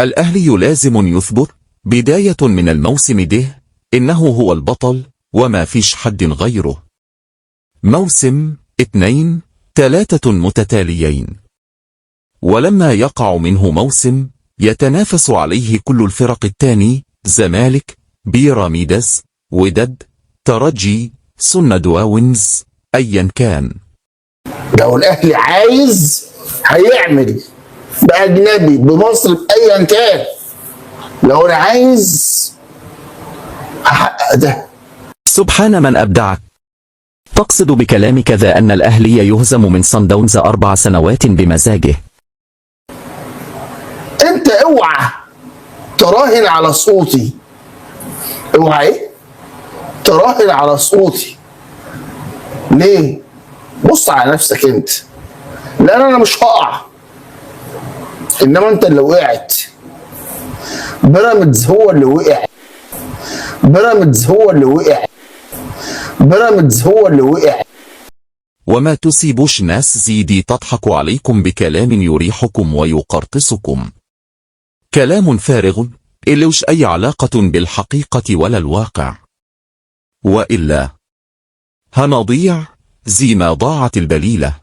الأهلي لازم يثبت بداية من الموسم ده إنه هو البطل وما فيش حد غيره. موسم 2-3 متتاليين، ولما يقع منه موسم يتنافس عليه كل الفرق التاني: زمالك، بيراميدز، وداد، ترجي، سن دواونز، أيا كان. لو الأهلي عايز هيعمل بأجنبي بمصر بأيا كان. لو أنا عايز أحقق ده. سبحان من أبدعك. تقصد بكلامك ذا أن الأهلي يهزم من صن داونز 4 سنوات بمزاجه؟ أنت اوعى تراهن على صوتي. اوعى ايه؟ تراهن على صوتي. ليه؟ بص على نفسك انت. لأن أنا مش هقع، إنما أنت اللي وقعت. بيراميدز هو اللي وقع. بيراميدز هو اللي وقع. بيراميدز هو اللي وقع. وما تسيبوش ناس زيدي تضحك عليكم بكلام يريحكم ويقرطسكم. كلام فارغ إلوش أي علاقة بالحقيقة ولا الواقع، وإلا هنضيع زي ما ضاعت البليلة.